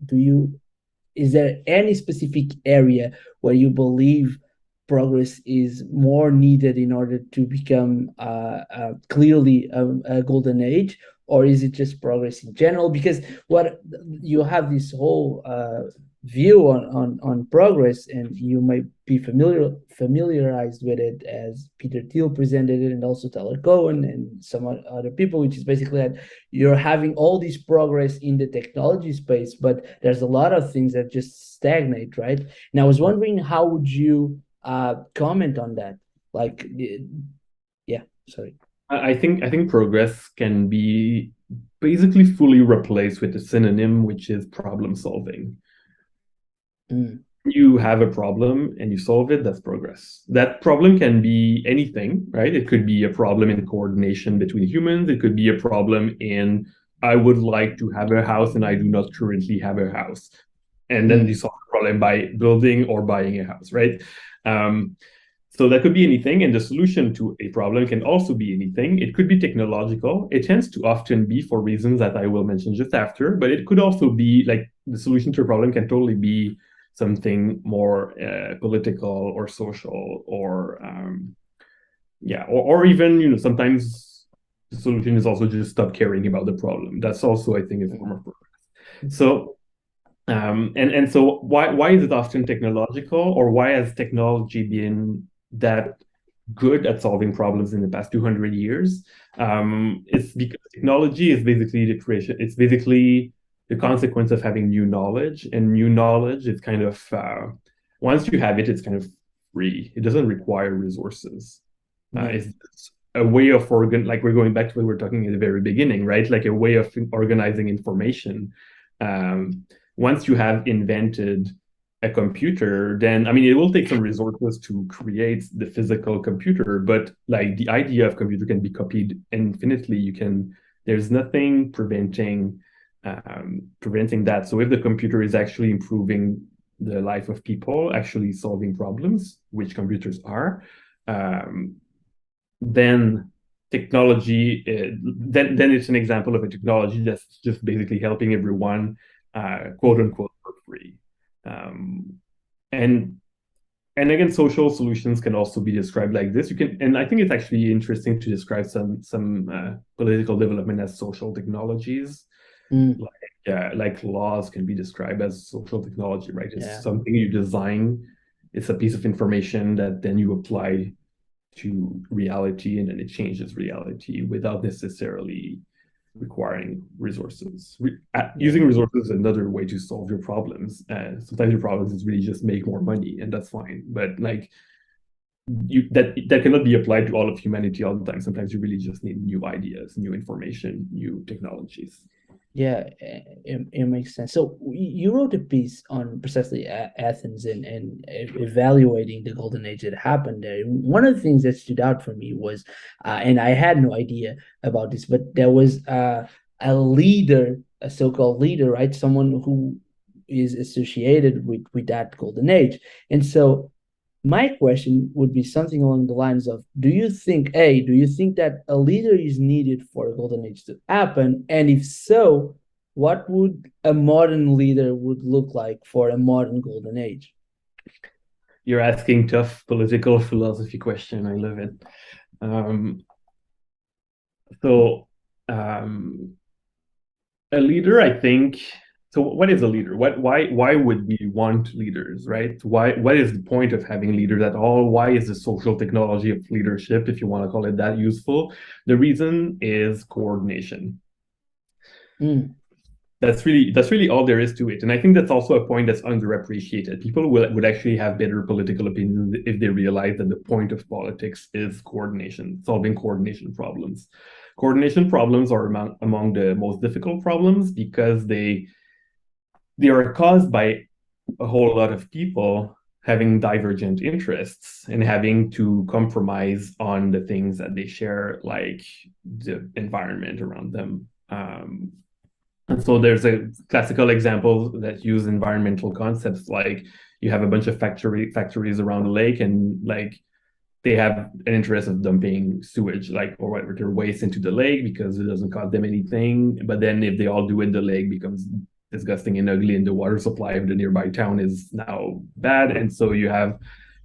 is there any specific area where you believe progress is more needed in order to become clearly a golden age, or is it just progress in general? Because what you have this whole view on progress, and you might be familiarized with it as Peter Thiel presented it, and also Tyler Cohen and some other people, which is basically that you're having all this progress in the technology space, but there's a lot of things that just stagnate, right? And I was wondering, how would you comment on that? Like, yeah, sorry. I think progress can be basically fully replaced with a synonym, which is problem solving. You have a problem and you solve it, that's progress. That problem can be anything, right? It could be a problem in coordination between humans. It could be a problem in, I would like to have a house and I do not currently have a house. And then you solve the problem by building or buying a house, right? So that could be anything, and the solution to a problem can also be anything. It could be technological. It tends to often be for reasons that I will mention just after, but it could also be like the solution to a problem can totally be something more political or social, or or even sometimes the solution is also just stop caring about the problem. That's also, I think, a form of progress. So and so why is it often technological, or why has technology been that good at solving problems in the past 200 years? It's because technology is basically the creation. It's basically the consequence of having new knowledge, and new knowledge is kind of once you have it, it's kind of free. It doesn't require resources. It's a way of like we're going back to what we were talking at the very beginning, right? Like a way of organizing information. Once you have invented a computer, then I mean it will take some resources to create the physical computer, but like the idea of computer can be copied infinitely. There's nothing preventing that. So if the computer is actually improving the life of people, actually solving problems, which computers are, um, then technology then it's an example of a technology that's just basically helping everyone quote Mm. unquote for free. um, and and again, social solutions can also be described like this. You can, and I think it's actually interesting to describe some political development as social technologies. Mm. Like laws can be described as social technology, right? It's Yeah. something you design. It's a piece of information that then you apply to reality, and then it changes reality without necessarily requiring resources. Yeah. Using resources is another way to solve your problems. Sometimes your problems is really just make more money, and that's fine. But like that cannot be applied to all of humanity all the time. Sometimes you really just need new ideas, new information, new technologies. Yeah, it makes sense. So you wrote a piece on precisely Athens and evaluating the golden age that happened there. One of the things that stood out for me was, and I had no idea about this, but there was a leader, a so-called leader, right? Someone who is associated with that golden age. And so my question would be something along the lines of, do you think that a leader is needed for a golden age to happen? And if so, what would a modern leader would look like for a modern golden age? You're asking tough political philosophy question. I love it. Um, so um, a leader, I think. So what is a leader? Why would we want leaders, right? What is the point of having leaders at all? Why is the social technology of leadership, if you want to call it that, useful? The reason is coordination. Mm, That's really all there is to it. And I think that's also a point that's underappreciated. People would actually have better political opinions if they realize that the point of politics is coordination, solving coordination problems. Coordination problems are among the most difficult problems because they are caused by a whole lot of people having divergent interests and having to compromise on the things that they share, like the environment around them. And so there's a classical example that use environmental concepts, like you have a bunch of factories around the lake, and like they have an interest of dumping sewage, like or whatever, their waste into the lake because it doesn't cost them anything. But then if they all do it, the lake becomes disgusting and ugly, and the water supply of the nearby town is now bad. And so you have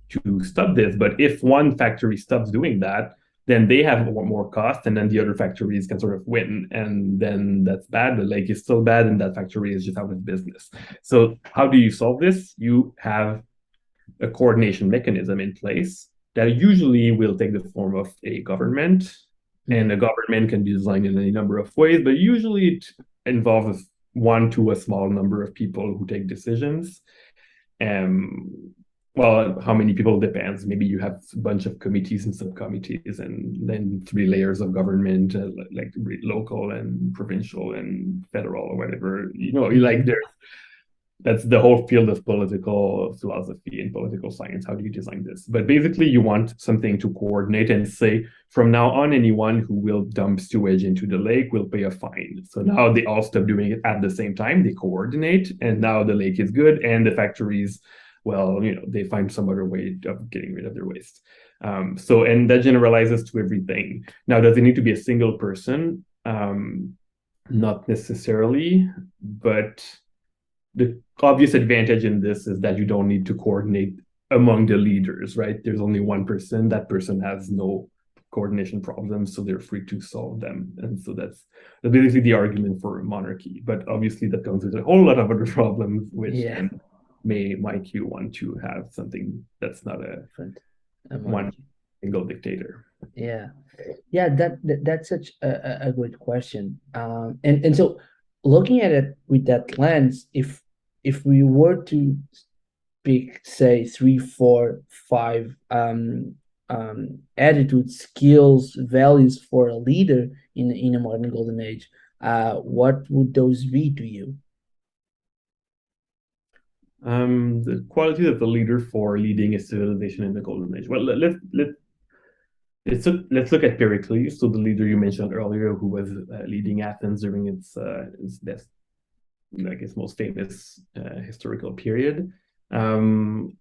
to stop this. But if one factory stops doing that, then they have more cost, and then the other factories can sort of win, and then that's bad. The lake is still bad, and that factory is just out of business. So how do you solve this? You have a coordination mechanism in place that usually will take the form of a government, and a mm, government can be designed in any number of ways, but usually it involves one to a small number of people who take decisions. um, well, how many people depends. Maybe you have a bunch of committees and subcommittees, and then three layers of government, like local and provincial and federal or whatever. Like mm, there's that's the whole field of political philosophy and political science. How do you design this? But basically, you want something to coordinate and say, from now on, anyone who will dump sewage into the lake will pay a fine. So now they all stop doing it at the same time. They coordinate, and now the lake is good, and the factories, well, they find some other way of getting rid of their waste. And that generalizes to everything. Now, does it need to be a single person? Not necessarily, but the obvious advantage in this is that you don't need to coordinate among the leaders, right? There's only one person. That person has no coordination problems, so they're free to solve them. And so that's basically the argument for monarchy. But obviously, that comes with a whole lot of other problems, which yeah, then may make you want to have something that's not a different one monarchy. single dictator. Yeah, yeah, that's such a good question. And so looking at it with that lens, if we were to pick, say, three, four, five attitudes, skills, values for a leader in a modern golden age, what would those be to you? The quality of the leader for leading a civilization in the golden age. Well, let's look at Pericles, so the leader you mentioned earlier, who was leading Athens during its best, like its most famous historical period. Um,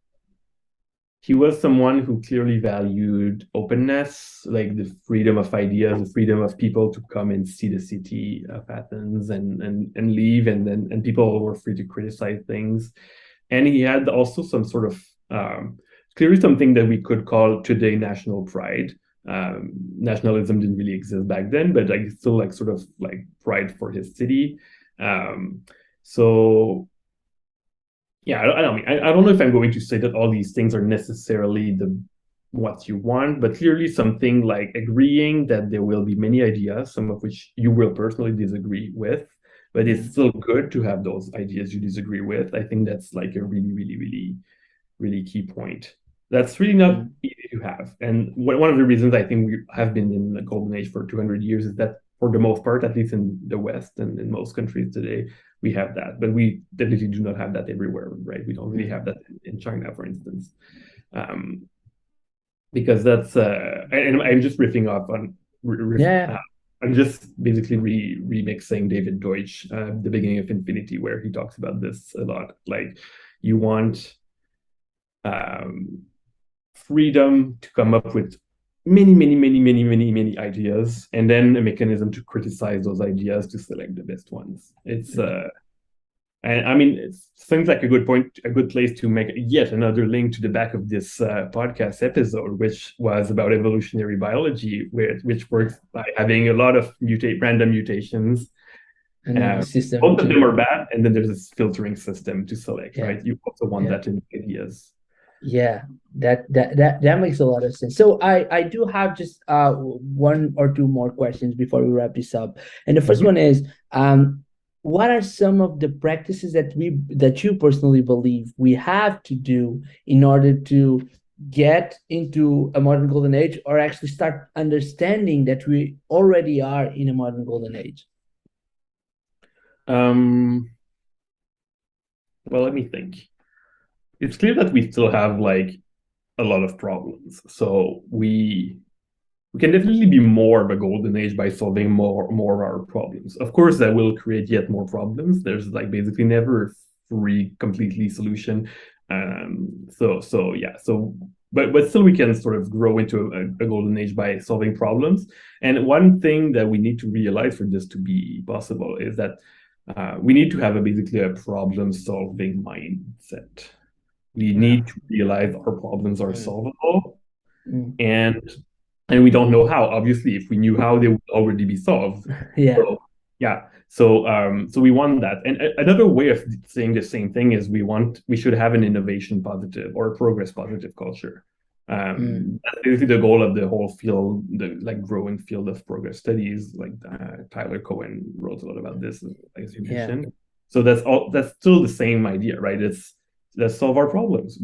he was someone who clearly valued openness, like the freedom of ideas, the freedom of people to come and see the city of Athens and leave, and people were free to criticize things. And he had also some sort of clearly something that we could call today national pride. Nationalism didn't really exist back then, but like still like sort of like pride for his city. Um, so yeah, I don't know if I'm going to say that all these things are necessarily the what you want, but clearly something like agreeing that there will be many ideas, some of which you will personally disagree with, but it's still good to have those ideas you disagree with. I think that's like a really key point. That's really not easy to have. And one of the reasons I think we have been in the golden age for 200 years is that for the most part, at least in the West and in most countries today, we have that. But we definitely do not have that everywhere, right? We don't really have that in China, for instance. Because that's, and I'm just riffing off on, Yeah. I'm just basically remixing David Deutsch, The Beginning of Infinity, where he talks about this a lot. Like, you want freedom to come up with many ideas, and then a mechanism to criticize those ideas to select the best ones. It's and I mean, it seems like a good point, a good place to make yet another link to the back of this podcast episode, which was about evolutionary biology, which works by having a lot of random mutations. And then the system Both of them to are bad, and then there's this filtering system to select, yeah. right? You also want that in ideas. Yeah, that makes a lot of sense. So I do have just one or two more questions before we wrap this up. And the first one is what are some of the practices that you personally believe we have to do in order to get into a modern golden age, or actually start understanding that we already are in a modern golden age? Well, let me think. It's clear that we still have like a lot of problems. So we can definitely be more of a golden age by solving more of our problems. Of course, that will create yet more problems. There's like basically never a free completely solution. So yeah. So but still we can sort of grow into a golden age by solving problems. And one thing that we need to realize for this to be possible is that we need to have basically a problem solving mindset. We need to realize our problems are solvable, and we don't know how. Obviously, if we knew how, they would already be solved. Yeah. So yeah, so we want that. And another way of saying the same thing is we should have an innovation positive or a progress positive culture. That's basically the goal of the whole field, the like growing field of progress studies. Like Tyler Cohen wrote a lot about this, as you mentioned. So that's still the same idea, right? It's let's solve our problems.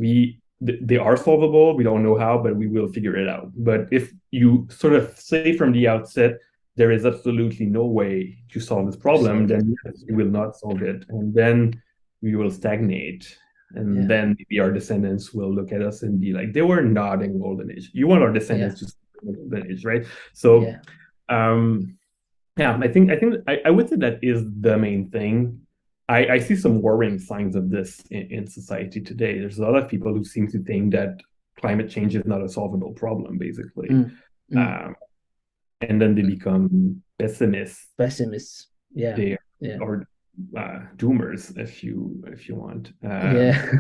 They are solvable. We don't know how, but we will figure it out. But if you sort of say from the outset there is absolutely no way to solve this problem, then yes, we will not solve it, and then we will stagnate. And then maybe our descendants will look at us and be like, they were not in golden age. You want our descendants to stay in golden age, right? So yeah, I would say that is the main thing. I see some worrying signs of this in society today. There's a lot of people who seem to think that climate change is not a solvable problem, basically. And then they become pessimists. Yeah. Or doomers, if you want. Yeah.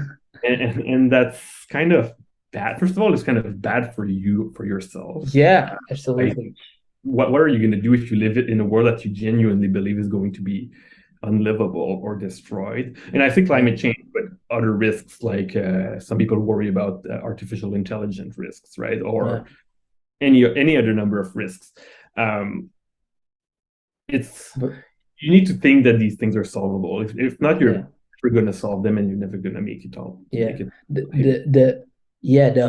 And that's kind of bad. First of all, it's kind of bad for you, for yourself. Yeah, absolutely. What are you going to do if you live in a world that you genuinely believe is going to be unlivable or destroyed? And I think climate change, but other risks, like some people worry about artificial intelligence risks, right? Or any other number of risks. You need to think that these things are solvable. If not, you're going to solve them and you're never going to make it all. The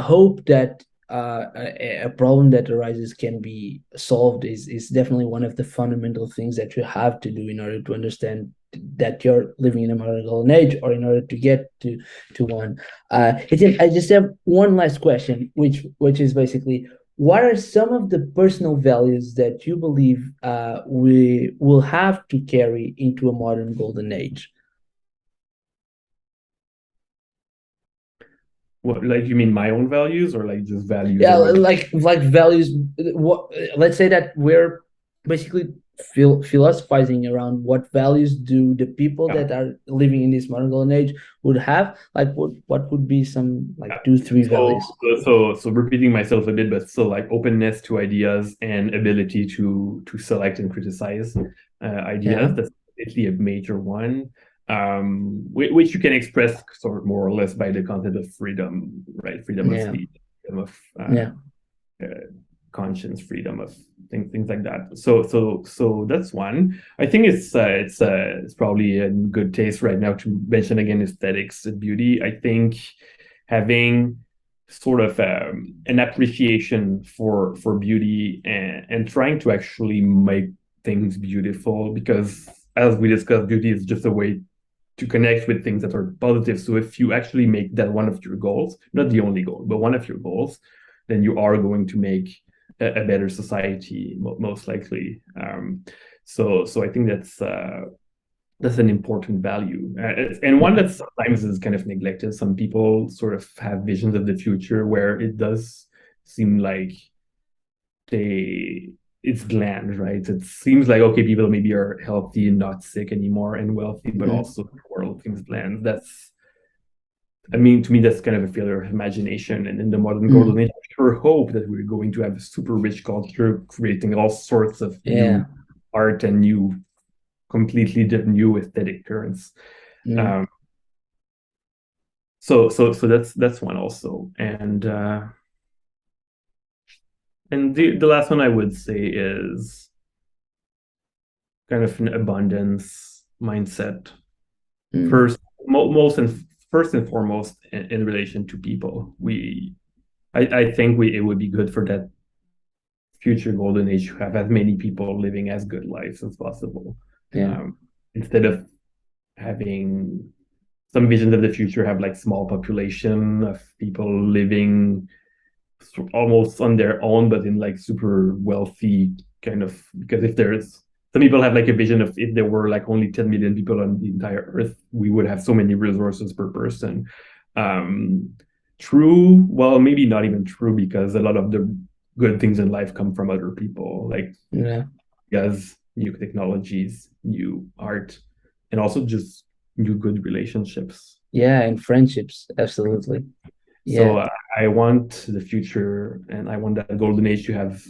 hope that a problem that arises can be solved is definitely one of the fundamental things that you have to do in order to understand that you're living in a modern golden age, or in order to get to one. Etienne, I just have one last question, which is basically, what are some of the personal values that you believe we will have to carry into a modern golden age? What, like, you mean my own values or like just values Yeah, around? like values. What, let's say that we're basically philosophizing around what values do the people Yeah, that are living in this modern golden age would have. Like, what would be some like yeah. two, three So, values? so repeating myself a bit, but still like openness to ideas and ability to select and criticize Yeah. ideas. That's definitely a major one. Which you can express sort of more or less by the concept of freedom, right? Freedom of Yeah. speech, freedom of Yeah. uh, conscience, freedom of things like that. So that's one. I think it's probably in good taste right now to mention again aesthetics and beauty. I think having sort of an appreciation for beauty and trying to actually make things beautiful, because as we discussed, beauty is just a way to connect with things that are positive. So if you actually make that one of your goals, not the only goal, but one of your goals, then you are going to make a better society, most likely. So I think that's an important value, and one that sometimes is kind of neglected. Some people sort of have visions of the future where it does seem like they it's bland, right? It seems like okay, people maybe are healthy and not sick anymore and wealthy, but Mhm. also the world seems bland. That's I mean, to me, that's kind of a failure of imagination. And in the modern golden Mm. age, I sure hope that we're going to have a super rich culture creating all sorts of Yeah. new art and new, completely different new aesthetic currents. Mm. Um, so that's one also. And the last one I would say is kind of an abundance mindset. Mm. First, most and first and foremost in relation to people. I think it would be good for that future golden age to have as many people living as good lives as possible. Yeah. Um, Instead of having some visions of the future have like small population of people living almost on their own, but in like super wealthy kind of, because if there's some people have like a vision of if there were like only 10 million people on the entire earth, we would have so many resources per person. Um, True, well, maybe not even true, because a lot of the good things in life come from other people, like Yeah. yes, new technologies, new art, and also just new good relationships. Yeah. And friendships. Absolutely. So Yeah. I want the future and I want that golden age to have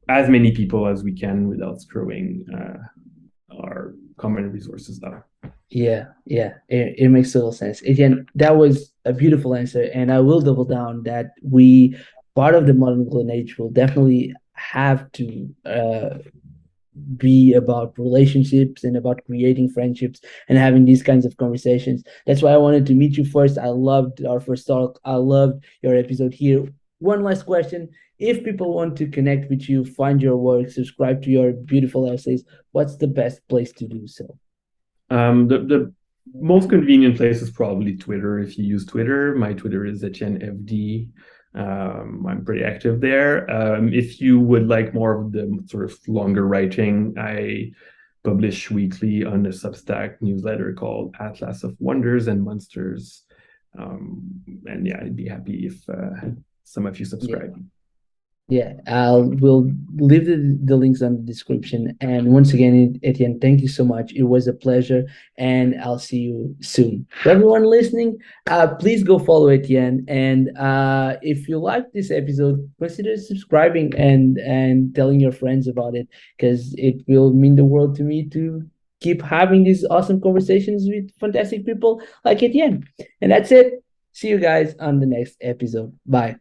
as many people as we can without screwing our common resources down. Yeah, yeah, it makes total sense. Again, that was a beautiful answer, and I will double down that we part of the modern golden age will definitely have to be about relationships and about creating friendships and having these kinds of conversations. That's why I wanted to meet you first. I loved our first talk. I loved your episode here. One last question. If people want to connect with you, find your work, subscribe to your beautiful essays, what's the best place to do so? The most convenient place is probably Twitter. If you use Twitter, my Twitter is EtienneFD. I'm pretty active there. If you would like more of the sort of longer writing, I publish weekly on a Substack newsletter called Atlas of Wonders and Monsters. And yeah, I'd be happy if some of you Yeah. subscribe. Yeah, we'll leave the links on the description. And once again, Etienne, thank you so much. It was a pleasure, and I'll see you soon. For everyone listening, please go follow Etienne. And if you like this episode, consider subscribing and telling your friends about it, because it will mean the world to me to keep having these awesome conversations with fantastic people like Etienne. And that's it. See you guys on the next episode. Bye.